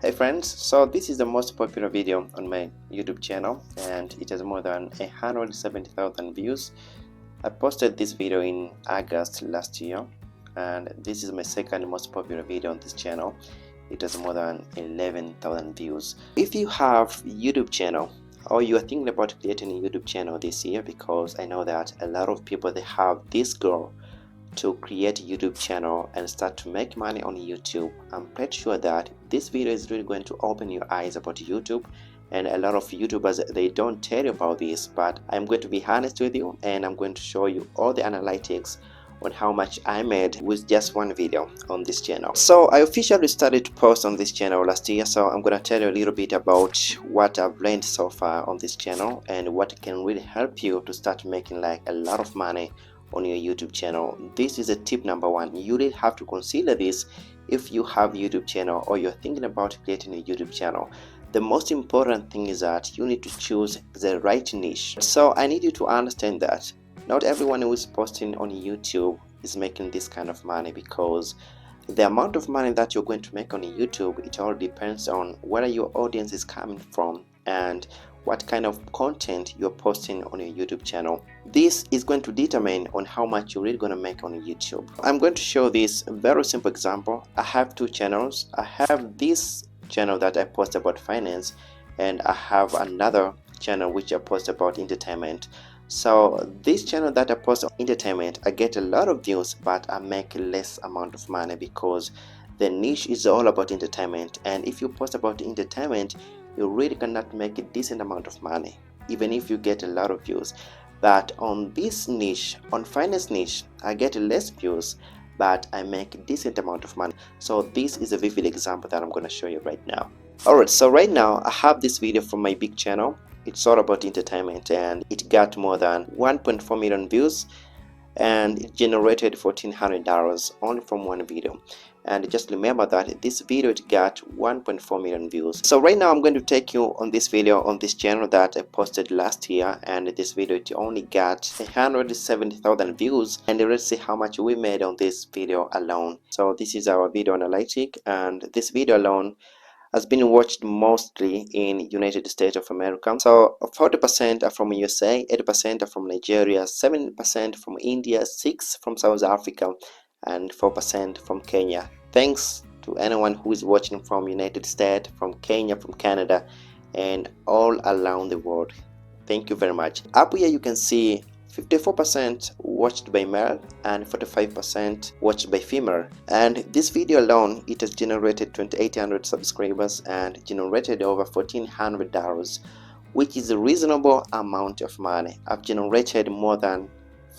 Hey friends, so this is the most popular video on my YouTube channel and it has more than 170,000 views. I posted this video in August last year and this is my second most popular video on this channel. It has more than 11,000 views. If you have YouTube channel or you are thinking about creating a YouTube channel this year, because I know that a lot of people, they have this goal to create a YouTube channel and start to make money on YouTube, I'm pretty sure that this video is really going to open your eyes about YouTube. And a lot of YouTubers, they don't tell you about this, but I'm going to be honest with you and I'm going to show you all the analytics on how much I made with just one video on this channel. So I officially started to post on this channel last year, so I'm going to tell you a little bit about what I've learned so far on this channel and what can really help you to start making like a lot of money on your YouTube channel. This is a tip number one. You really have to consider this if you have a YouTube channel or you're thinking about creating a YouTube channel. The most important thing is that you need to choose the right niche. So I need you to understand that not everyone who is posting on YouTube is making this kind of money, because the amount of money that you're going to make on YouTube, it all depends on where your audience is coming from and what kind of content you're posting on your YouTube channel. This is going to determine on how much you're really going to make on YouTube. I'm going to show this very simple example. I have two channels. I have this channel that I post about finance, and I have another channel which I post about entertainment. So this channel that I post on entertainment, I get a lot of views, but I make less amount of money because the niche is all about entertainment. And if you post about entertainment, you really cannot make a decent amount of money, even if you get a lot of views. But on this niche, on finance niche, I get less views, but I make a decent amount of money. So this is a vivid example that I'm going to show you right now. Alright, so right now I have this video from my big channel. It's all about entertainment and it got more than 1.4 million views and it generated $1,400 only from one video. And just remember that this video, it got 1.4 million views. So right now I'm going to take you on this video on this channel that I posted last year, and this video, it only got 170,000 views. And let's see how much we made on this video alone. So this is our video analytic, and this video alone has been watched mostly in United States of America. So 40% are from USA, 80% are from Nigeria, 7% from India, 6% from South Africa, and 4% from Kenya. Thanks to anyone who is watching from United States, from Kenya, from Canada, and all around the world. Thank you very much. Up here you can see 54% watched by male and 45% watched by female. And this video alone, it has generated 2,800 subscribers and generated over $1,400, which is a reasonable amount of money. I've generated more than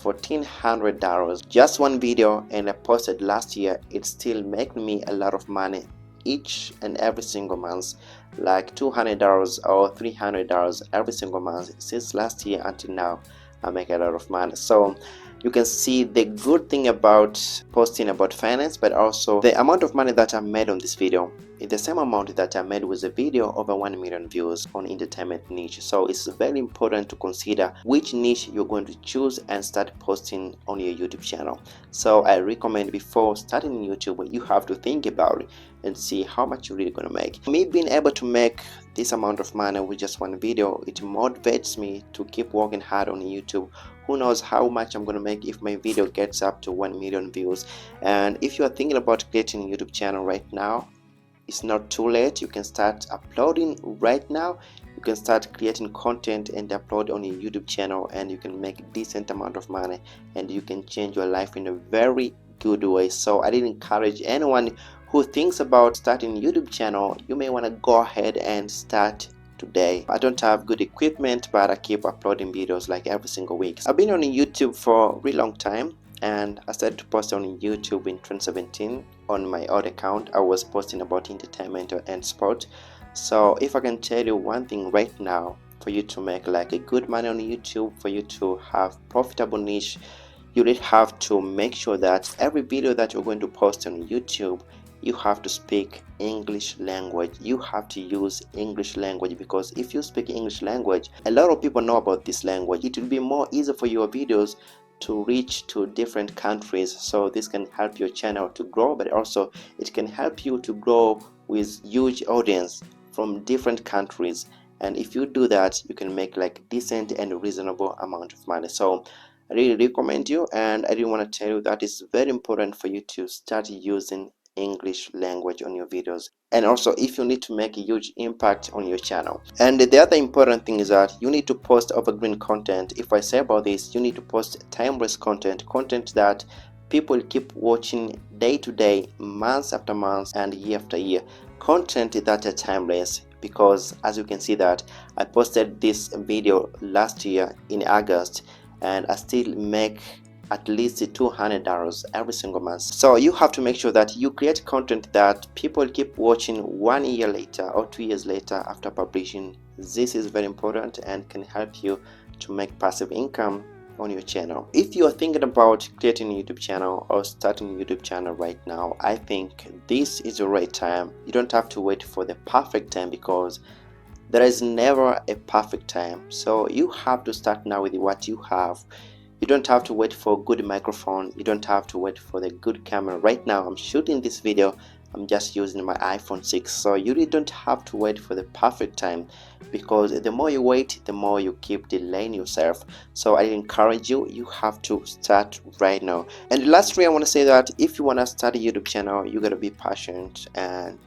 $1,400 just one video, and I posted last year. It's still making me a lot of money each and every single month, like $200 or $300 every single month. Since last year until now, I make a lot of money. So you can see the good thing about posting about finance, but also the amount of money that I made on this video is the same amount that I made with a video over 1 million views on entertainment niche. So it's very important to consider which niche you're going to choose and start posting on your YouTube channel. So I recommend before starting YouTube, you have to think about it and see how much you're really going to make. Me being able to make this amount of money with just one video, it motivates me to keep working hard on YouTube. Who knows how much I'm going to make if my video gets up to 1 million views. And if you are thinking about creating a YouTube channel right now, it's not too late. You can start uploading right now. You can start creating content and upload on your YouTube channel, and you can make a decent amount of money and you can change your life in a very good way. So I did encourage anyone who thinks about starting a YouTube channel, you may want to go ahead and start today. I don't have good equipment, but I keep uploading videos like every single week. I've been on YouTube for a really long time, and I started to post on YouTube in 2017. On my old account, I was posting about entertainment and sport. So if I can tell you one thing right now, for you to make like a good money on YouTube, for you to have profitable niche, you really have to make sure that every video that you're going to post on YouTube, you have to speak English language. You have to use English language, because if you speak English language, a lot of people know about this language. It will be more easy for your videos to reach to different countries, so this can help your channel to grow, but also it can help you to grow with huge audience from different countries. And if you do that, you can make like decent and reasonable amount of money. So I really recommend you, and I really want to tell you that it's very important for you to start using English language on your videos, and also if you need to make a huge impact on your channel. And the other important thing is that you need to post evergreen content. If I say about this, you need to post timeless content that people keep watching day to day, months after months, and year after year. Content that are timeless, because as you can see that I posted this video last year in August, and I still make at least $200 every single month. So you have to make sure that you create content that people keep watching 1 year later or 2 years later after publishing. This is very important and can help you to make passive income on your channel. If you are thinking about creating a YouTube channel or starting a YouTube channel right now, I think this is the right time. You don't have to wait for the perfect time, because there is never a perfect time. So you have to start now with what you have. You don't have to wait for a good microphone. You don't have to wait for the good camera. Right now I'm shooting this video, I'm just using my iPhone 6. So you really don't have to wait for the perfect time, because the more you wait, the more you keep delaying yourself. So I encourage you, you have to start right now. And lastly, I want to say that if you want to start a YouTube channel, you gotta be patient and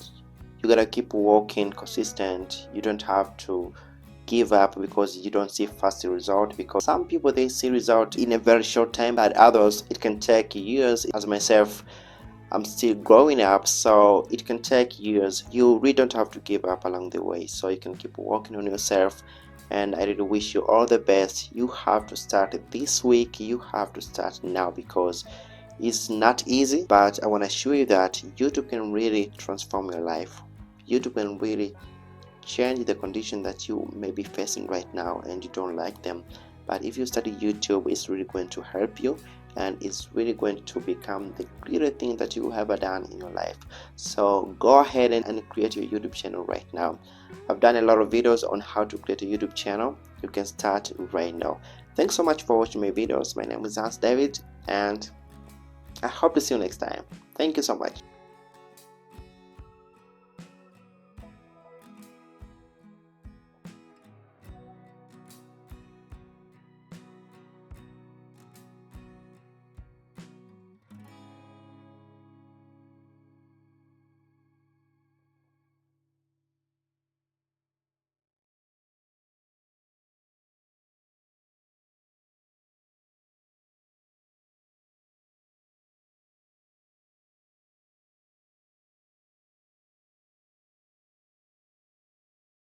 you gotta keep working consistent. You don't have to give up because you don't see fast result, because some people they see result in a very short time, but others it can take years. As myself, I'm still growing up, so it can take years. You really don't have to give up along the way, so you can keep working on yourself. And I really wish you all the best. You have to start this week, you have to start now, because it's not easy, but I want to show you that YouTube can really transform your life. YouTube can really change the condition that you may be facing right now and you don't like them. But if you study YouTube, it's really going to help you, and it's really going to become the greatest thing that you ever done in your life. So go ahead and create your YouTube channel right now. I've done a lot of videos on how to create a YouTube channel. You can start right now. Thanks so much for watching my videos. My name is David, and I hope to see you next time. Thank you so much.